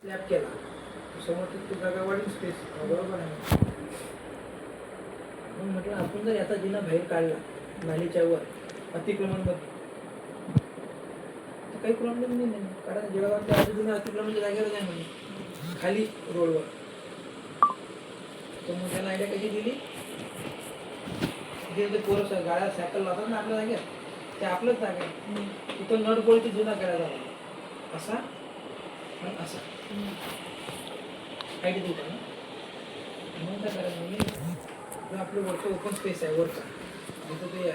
Slab केला समोर ती जागा वाढील स्पेस बरोबर आहे. मग म्हटलं आपण जर याचा जिना बाहेर काढला नालीच्या वर अतिक्रमणमध्ये तर काही प्रॉब्लेम नाही. कारण जळगावच्या आजूबाजूला अतिक्रमणच्या जागेवर आहे म्हणजे खाली रोडवर. तर मग त्याला आयडिया कशी दिली, जे पोरं गाड्या सायकल लावतात ना आपल्या जागेत ते आपलंच जागा आहे. तिथं नळपोळीची जुना करायला असा आणि असा आयडी देतो ना. मग काय करायचं म्हणजे आपलं वरचं ओपन स्पेस आहे वरचा जिथं ते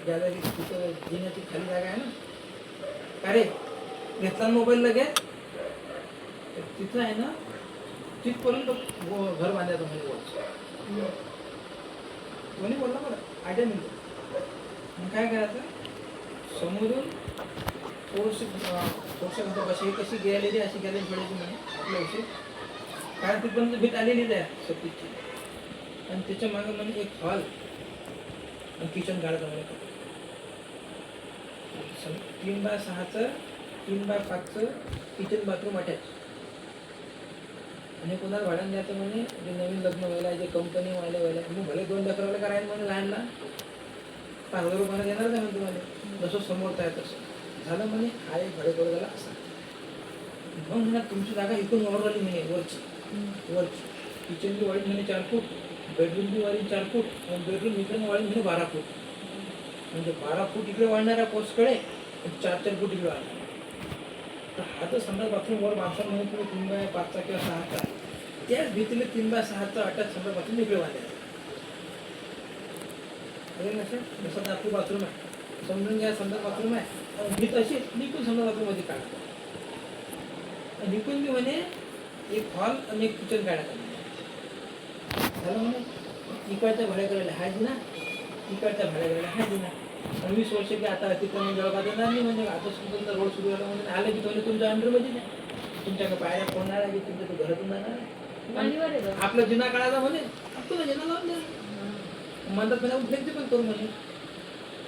ज्या जागी तिथं जिन्याची खाली जागा आहे ना. अरे घेतला मोबाईल लगेच तिथं आहे ना तिथपर्यंत घर बांधायचं म्हणजे वरचं कोणी बोलला मला आयडिया मिळतो. मग काय करायचं समोरून थोडंसं कशी कशी गेलेली अशी गॅलेज पडायची म्हणे आपल्या औषध कारण तिथपर्यंत भीत आलेलीच आहे सतीची. आणि त्याच्या मागे म्हणजे एक हॉल आणि किचन गार्डन म्हणे 3x6चं 3x5चं किचन बाथरूम अटॅच. आणि कोणाला भाड्यानं द्यायचं म्हणे जे नवीन लग्न व्हायला जे कंपनी व्हायला मग भले 2 लेकराला करायला म्हणे लहानला 5,000 रुपयाला देणार नाही म्हणे तुम्हाला जसं समोरचं आहे तसं झालं म्हणे. हा एक भाडेकरू झाला असा. मग म्हणा तुमची जागा इकडून वर आली म्हणे वरची किचनची वाढी म्हणे 4 फूट, बेडरूमची वाढी 4 फूट आणि बेडरूम इकडे वाढी म्हणे 12 फूट. म्हणजे 12 फूट इकडे वाढणाऱ्या पोस्टकडे आणि 4 फूट इकडे वाढणार. तर हा तर समजा बाथरूम वर बांधणार म्हणे तुम्ही 3x5चा किंवा 6चा त्याच भीतीने 3x6चा अटॅच समजा बाथरूम इकडे बांधायचा. जसं आपली बाथरूम आहे समजून घ्या समजा बाथरूम आहे भीत अशी निघून समजा बाथरूम मध्ये काढतो निघून मी म्हणे एक हॉल आणि एक किचन काढायचं झालं म्हणे. इकडच्या भाड्या करायला हा जिना इकडच्या भाड्या करायला हा जिना. 20 वर्ष की आता अतिक्रमण जळगाव देणार नाही म्हणजे आता तुमचा रोड सुरू झाला म्हणजे आलं की तो तुमच्या अंडरमध्ये नाही तुमच्याकडे पायऱ्या फोडणार आहे की तुमच्या तो घरातून जाणार आहे. आपला जिना काढायचा म्हणे तुला जिना लावून द्या म्हणतात म्हणे उठले पण करू म्हणे.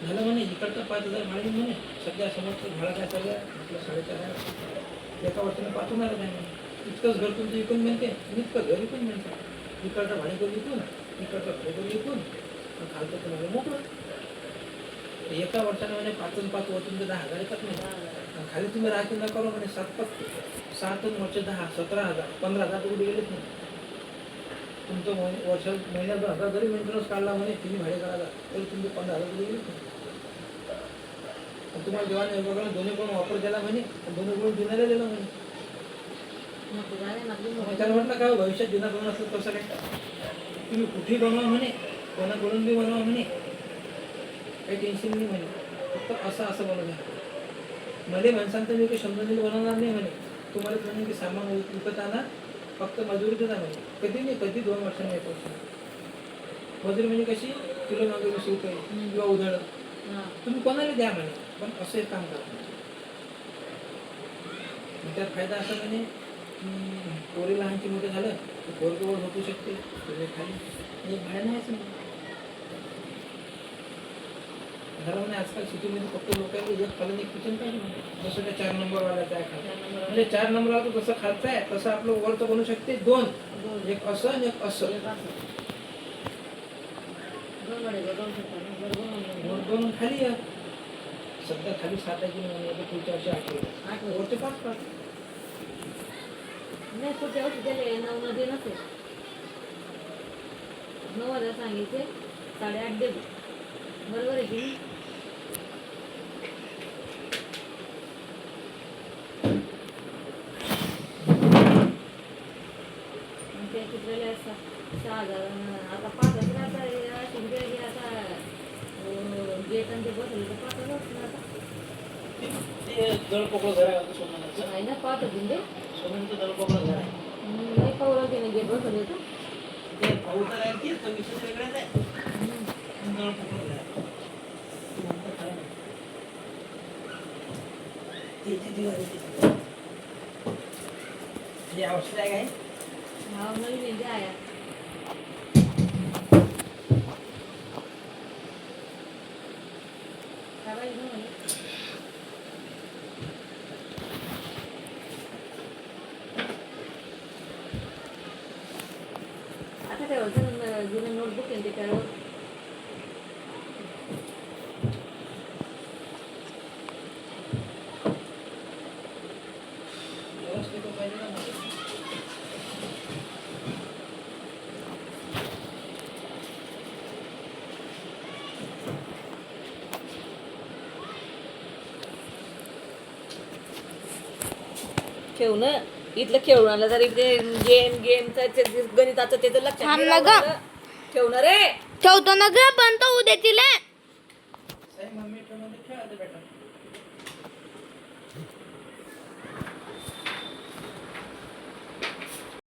झालं म्हणे इकडचा 5,000 भाडे म्हणे सध्या समोरचं भाडं काय चाललं आहे म्हटलं 4,500 एका वर्षाने 5 होणारच आहे म्हणे. इतकंच घर तुमचं इकून मिळते इतकं घर इकून मिळतं. इकडचं भाडे करून इकून इकडचं भाडे करून इकून खालचं तुम्हाला मोकळं एका वर्षाने म्हणे 5 वर्ष तुमचे 10,000 येतात नाही. खाली तुम्ही राहायचं न करू म्हणे 7 वर्ष 10 17,000 15,000 कुठे गेलेच नाही. तुमचं वर्ष महिन्यात 2,000 जरी मेंटेनन्स काढला म्हणे तुम्ही भाडे करायला तरी तुमचे 15,000 कुठे गेलेच नाही. तुम्हाला जेव्हा वेगवेगळ्या दोन्ही कोण वापर केला म्हणे दोन्ही कोण जुन्याला दिलं म्हणे. त्याला म्हटलं का भविष्यात जुना बनवून असलं कसं काय तुम्ही कुठेही बनवा म्हणे कोणाकडून बी बनवा म्हणे काही टेन्शन नाही म्हणे. फक्त असं बनवलं मध्ये माणसांचं मी काही समजून बनवणार नाही म्हणे. तुम्हाला म्हणे की सामान विकत आणा फक्त मजुरी देता म्हणे. कधी नाही कधी 2 वर्षांनी 1 वर्ष मजुरी म्हणजे कशी किलो मागे 20 रुपये किंवा उधळ तुम्ही कोणाला द्या म्हणे पण असं एक काम करा. त्यात फायदा असा म्हणे पोरी लहानची मोठे झालं तर पोरगवर झोपू शकते खाली भाड्या नाही असं घरा म्हणे. आजकाल सिटीमध्ये फक्त लोकांनी एक खाली एक किचन पाहिजे म्हणे जसं त्या 4 नंबरवाल्याचं आहे खाली म्हणजे 4 नंबरवाला जसं खालचं आहे तसं आपलं वरचं बनवू शकते 2 एक असं आणि एक असं 2 खाली आहे. सध्या खाली 7 आहे की नाही पुढच्या वर्षी 8 वरचे 5 नाही पुढच्या वर्षी त्याला 9 मध्ये नसेल 9,000 सांगितले 8.5 दे बरोबर आहे की नाही. त्या चित्राला 6,000 आता 5,000 आता आता गेट आणि ते बसले तर 5,000 आता जळपोकळ घर आहे सोन्याचं आहे ना 5 होतील ते सोन्याचं जळपोकळ घर आहे. नाही पावलं की नाही गेट बसले तर ते पाहू तर आहे की तो विषय वेगळाच आहे. जळपोकळ घर आहे ते औषध आहे काय हा नवीन आहे आता ठेवायचं जुनं नोटबुक आहे त्याच्यावर व्यवस्थित पाहिजे ना मला. ठेवणं इथलं खेळून आलं जरी ते गेमचं गणिताचं त्याचं लक्षात थांब नाही ना गं. राहिलं. ठेवणं रे ठेवतो ना ग पण तो उद्या तिला